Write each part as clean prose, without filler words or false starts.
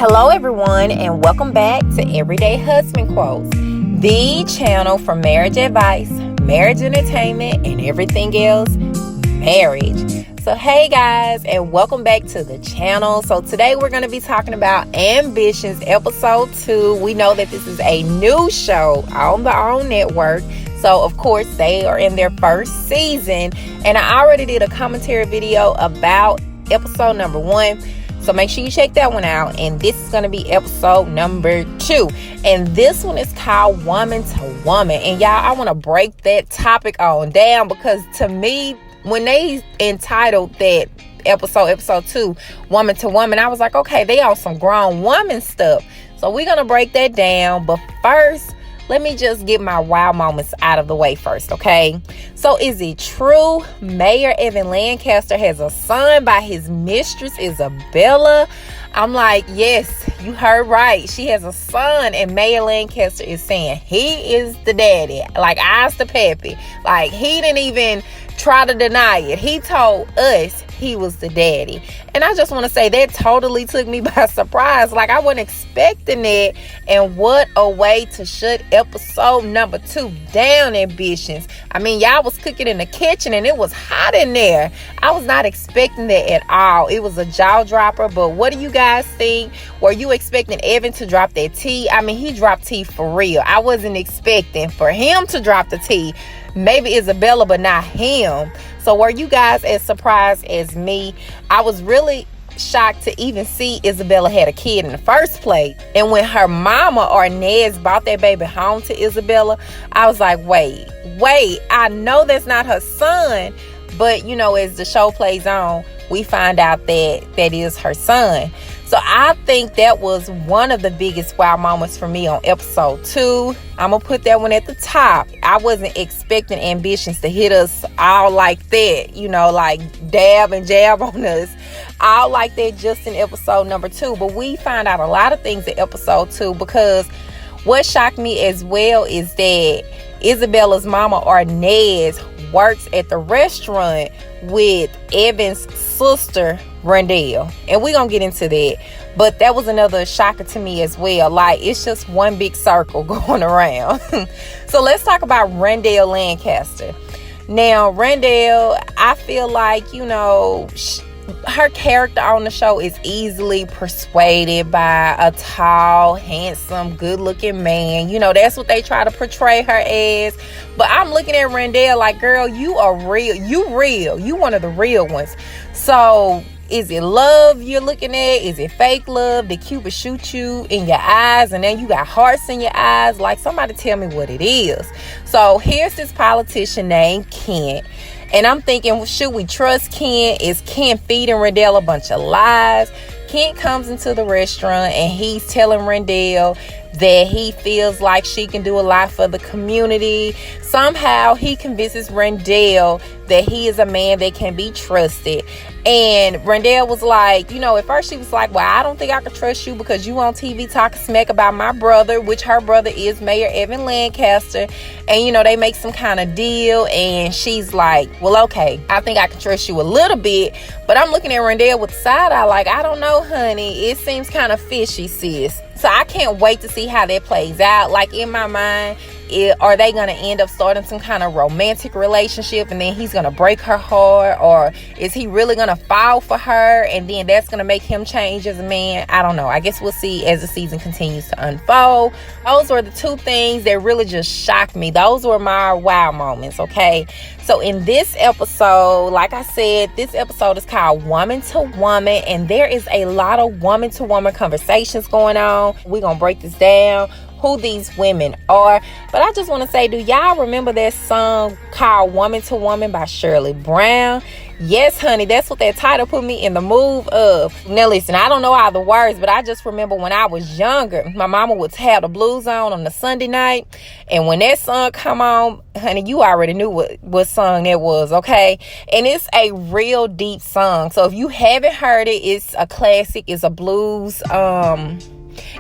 Hello everyone, and welcome back to Everyday Husband Quotes, the channel for marriage advice, marriage entertainment, and everything else marriage. So hey guys, and welcome back to the channel. So today we're going to be talking about Ambitions episode 2. We know that this is a new show on the OWN network. So of course they are in their first season, and I already did a commentary video about episode number 1. So make sure you check that one out. And this is going to be episode number 2. And this one is called Woman to Woman. And y'all, I want to break that topic on down, because to me, when they entitled that episode 2, Woman to Woman, I was like, okay, they on some grown woman stuff. So we're going to break that down. But first, let me just get my wow moments out of the way first, okay? So is it true Mayor Evan Lancaster has a son by his mistress, Isabella? I'm like, yes, you heard right. She has a son, and Mayor Lancaster is saying he is the daddy. Like, eyes to pappy. Like, he didn't even try to deny it. He told us he was the daddy. And I just want to say that totally took me by surprise. Like, I wasn't expecting it. And what a way to shut episode number 2 down, Ambitions. I mean, y'all was cooking in the kitchen and it was hot in there. I was not expecting that at all. It was a jaw dropper. But what do you guys think? Were you expecting Evan to drop that T? I mean, he dropped T for real. I wasn't expecting for him to drop the T. Maybe Isabella, but not him. So were you guys as surprised as me? I was really shocked to even see Isabella had a kid in the first place. And when her mama, Arnez, brought that baby home to Isabella, I was like, wait, I know that's not her son. But, you know, as the show plays on, we find out that that is her son. So I think that was one of the biggest wow moments for me on episode 2. I'm going to put that one at the top. I wasn't expecting Ambitions to hit us all like that, you know, like dab and jab on us, all like that just in episode number 2. But we find out a lot of things in episode 2, because what shocked me as well is that Isabella's mama, Arnez, works at the restaurant with Evan's sister, Rondell. And we're going to get into that. But that was another shocker to me as well. Like, it's just one big circle going around. So let's talk about Rondell Lancaster. Now, Rondell, I feel like, you know, her character on the show is easily persuaded by a tall, handsome, good-looking man. You know, that's what they try to portray her as. But I'm looking at Rondell like, girl, you are real. You one of the real ones. So is it love you're looking at? Is it fake love? Did Cupid shoot you in your eyes and then you got hearts in your eyes? Like, somebody tell me what it is. So here's this politician named Kent. And I'm thinking, should we trust Kent? Is Kent feeding Rondell a bunch of lies? Kent comes into the restaurant and he's telling Rondell that he feels like she can do a lot for the community. Somehow he convinces Rondell that he is a man that can be trusted. And Rondell was like, you know, at first she was like, well, I don't think I can trust you because you on TV talking smack about my brother, which her brother is Mayor Evan Lancaster. And, you know, they make some kind of deal. And she's like, well, okay, I think I can trust you a little bit. But I'm looking at Rondell with side eye like, I don't know, honey. It seems kind of fishy, sis. So I can't wait to see how that plays out. Like, in my mind, are they going to end up starting some kind of romantic relationship and then he's going to break her heart? Or is he really going to fall for her and then that's going to make him change as a man? I don't know. I guess we'll see as the season continues to unfold. Those were the 2 things that really just shocked me. Those were my wow moments, okay? So in this episode, like I said, this episode is called Woman to Woman, and there is a lot of woman-to-woman conversations going on. We're going to break this down, who these women are. But I just want to say, do y'all remember that song called Woman to Woman by Shirley Brown? Yes, honey, that's what that title put me in the mood of. Now listen, I don't know all the words, but I just remember when I was younger, my mama would have the blues on the Sunday night, and when that song come on, honey, you already knew what song that was, okay? And it's a real deep song. So if you haven't heard it, it's a classic. It's a blues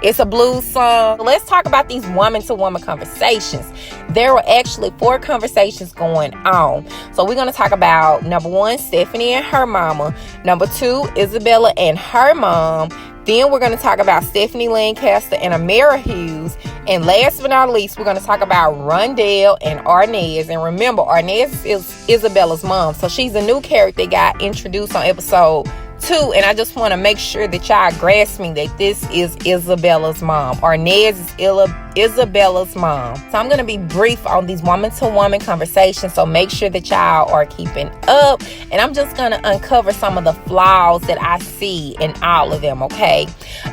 It's a blues song. Let's talk about these woman-to-woman conversations. There were actually 4 conversations going on. So we're going to talk about, number 1, Stephanie and her mama. Number 2, Isabella and her mom. Then we're going to talk about Stephanie Lancaster and Amara Hughes. And last but not least, we're going to talk about Rondell and Arnez. And remember, Arnez is Isabella's mom. So she's a new character that got introduced on episode 2. And I just want to make sure that y'all grasp me that this is Isabella's mom. Arnez is Isabella's mom. So I'm going to be brief on these woman-to-woman conversations. So make sure that y'all are keeping up. And I'm just going to uncover some of the flaws that I see in all of them, okay?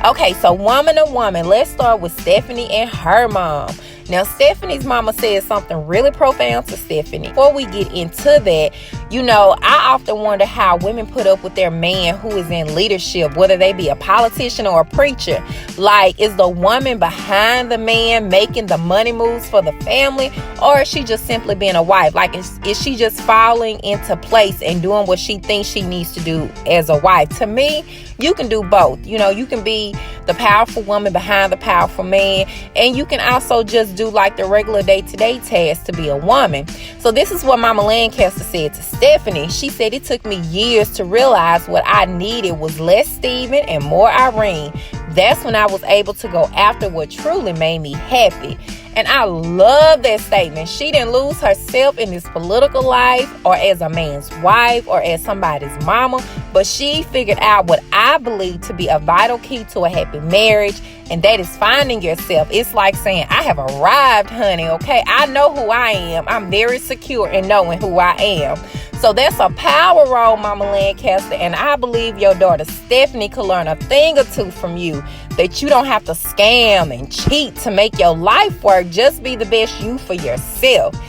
Okay, so woman to woman. Let's start with Stephanie and her mom. Now, Stephanie's mama said something really profound to Stephanie. Before we get into that, I often wonder how women put up with their man who is in leadership, whether they be a politician or a preacher. Like, is the woman behind the man making the money moves for the family, or is she just simply being a wife? Like, is she just falling into place and doing what she thinks she needs to do as a wife? To me, you can do both. You can be the powerful woman behind the powerful man, and you can also just do like the regular day-to-day tasks to be a woman. So this is what Mama Lancaster said to Stephanie. She said, it took me years to realize what I needed was less Stephen and more Irene. That's when I was able to go after what truly made me happy. And I love that statement. She didn't lose herself in this political life or as a man's wife or as somebody's mama, but she figured out what I believe to be a vital key to a happy marriage, and that is finding yourself. It's like saying, I have arrived, honey, okay? I know who I am. I'm very secure in knowing who I am. So that's a power role, Mama Lancaster, and I believe your daughter Stephanie could learn a thing or two from you, that you don't have to scam and cheat to make your life work. Just be the best you for yourself.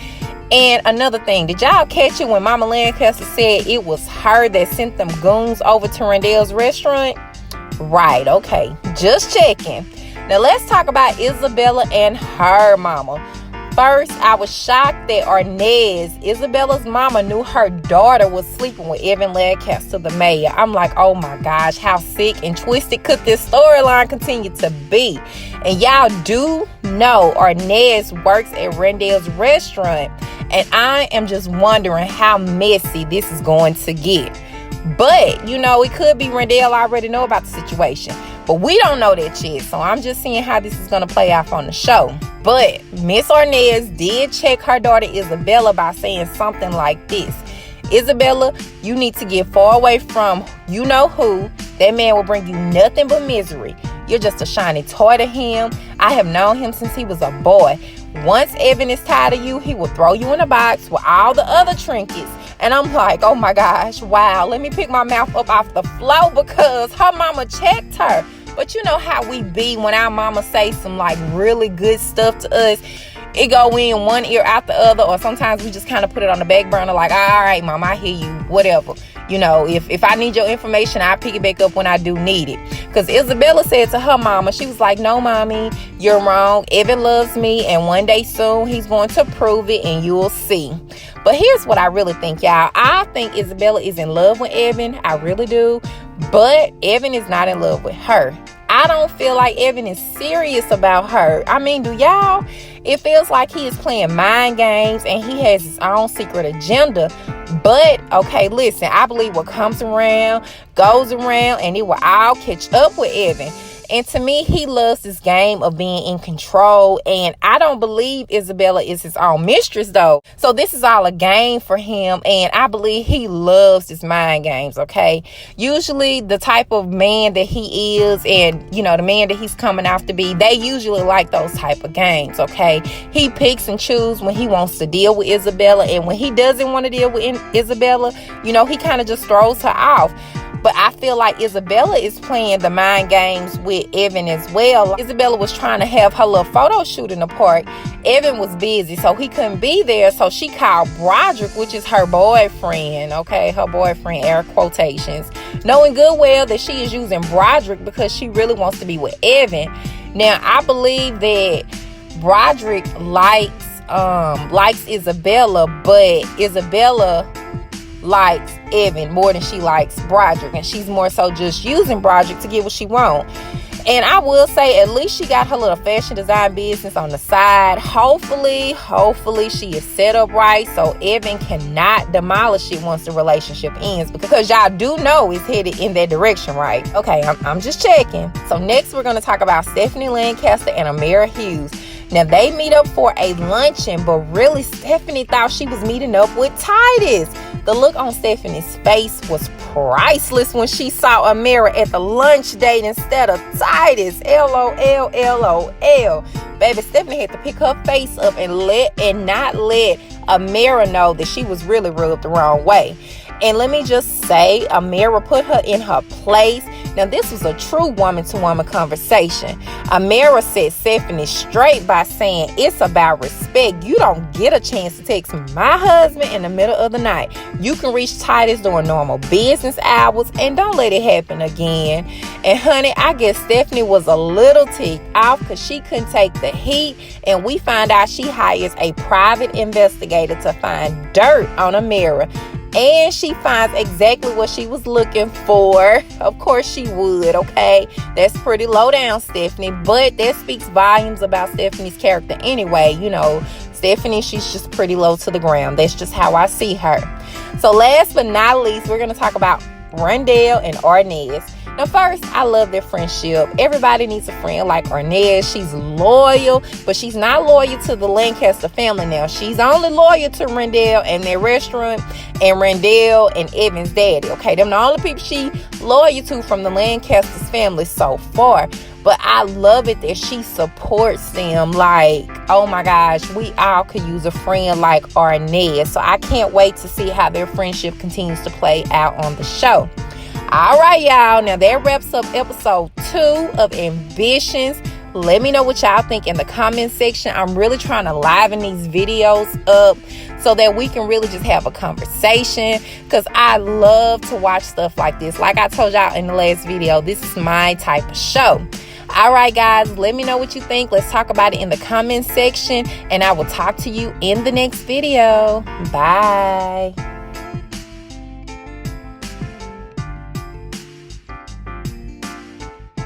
And another thing, did y'all catch it when Mama Lancaster said it was her that sent them goons over to Rondell's restaurant? Right, okay, just checking. Now let's talk about Isabella and her mama. First, I was shocked that Arnez, Isabella's mama, knew her daughter was sleeping with Evan Lancaster, the mayor. I'm like, oh my gosh, how sick and twisted could this storyline continue to be? And y'all do know Arnez works at Rondell's restaurant, and I am just wondering how messy this is going to get. But, it could be Rondell already know about the situation. But we don't know that yet, so I'm just seeing how this is going to play out on the show. But Miss Arnez did check her daughter Isabella by saying something like this. Isabella, you need to get far away from you-know-who. That man will bring you nothing but misery. You're just a shiny toy to him. I have known him since he was a boy. Once Evan is tired of you, he will throw you in a box with all the other trinkets. And I'm like, oh my gosh, wow. Let me pick my mouth up off the floor because her mama checked her. But you know how we be when our mama say some like really good stuff to us. It go in one ear out the other, or sometimes we just kind of put it on the back burner like, all right, mom, I hear you, whatever. If I need your information, I'll pick it back up when I do need it. Because Isabella said to her mama, she was like, no, mommy, you're wrong. Evan loves me, and one day soon he's going to prove it, and you'll see. But here's what I really think, y'all. I think Isabella is in love with Evan. I really do. But Evan is not in love with her. I don't feel like Evan is serious about her. I mean, do y'all? It feels like he is playing mind games and he has his own secret agenda. But, okay, listen, I believe what comes around goes around, and it will all catch up with Evan. And to me, he loves this game of being in control. And I don't believe Isabella is his own mistress, though. So this is all a game for him. And I believe he loves his mind games, okay? Usually the type of man that he is and, the man that he's coming out to be, they usually like those type of games, okay? He picks and chooses when he wants to deal with Isabella. And when he doesn't want to deal with Isabella, he kind of just throws her off. But I feel like Isabella is playing the mind games with Evan as well. Isabella was trying to have her little photo shoot in the park. Evan was busy, so he couldn't be there. So she called Broderick, which is her boyfriend, okay? Her boyfriend, air quotations. Knowing good well that she is using Broderick because she really wants to be with Evan. Now, I believe that Broderick likes Isabella, but Isabella likes Evan more than she likes Broderick, and she's more so just using Broderick to get what she wants. And I will say, at least she got her little fashion design business on the side. Hopefully she is set up right so Evan cannot demolish it once the relationship ends, because y'all do know it's headed in that direction, right? Okay, I'm just checking. So next we're going to talk about Stephanie Lancaster and Amara Hughes. Now, they meet up for a luncheon, but really, Stephanie thought she was meeting up with Titus. The look on Stephanie's face was priceless when she saw Amara at the lunch date instead of Titus. LOL, LOL. Baby, Stephanie had to pick her face up and not let Amara know that she was really rubbed the wrong way. And let me just say, Amara put her in her place. Now, this was a true woman-to-woman conversation. Amara set Stephanie straight by saying, it's about respect. You don't get a chance to text my husband in the middle of the night. You can reach Titus during normal business hours, and don't let it happen again. And honey, I guess Stephanie was a little ticked off because she couldn't take the heat, and we find out she hires a private investigator to find dirt on Amara. And she finds exactly what she was looking for. Of course she would, okay? That's pretty low down, Stephanie. But that speaks volumes about Stephanie's character anyway. You know, Stephanie, she's just pretty low to the ground. That's just how I see her. So last but not least, we're going to talk about Rondell and Arnez. Now, first, I love their friendship. Everybody needs a friend like Arnez. She's loyal, but she's not loyal to the Lancaster family now. She's only loyal to Rondell and their restaurant and Rondell and Evan's daddy. Okay, them the only people she loyal to from the Lancaster's family so far. But I love it that she supports them. Like, oh my gosh, we all could use a friend like Arnez. So I can't wait to see how their friendship continues to play out on the show. All right, y'all. Now that wraps up episode 2 of Ambitions. Let me know what y'all think in the comment section. I'm really trying to liven these videos up so that we can really just have a conversation, because I love to watch stuff like this. Like I told y'all in the last video, this is my type of show. All right, guys, let me know what you think. Let's talk about it in the comment section, and I will talk to you in the next video. Bye.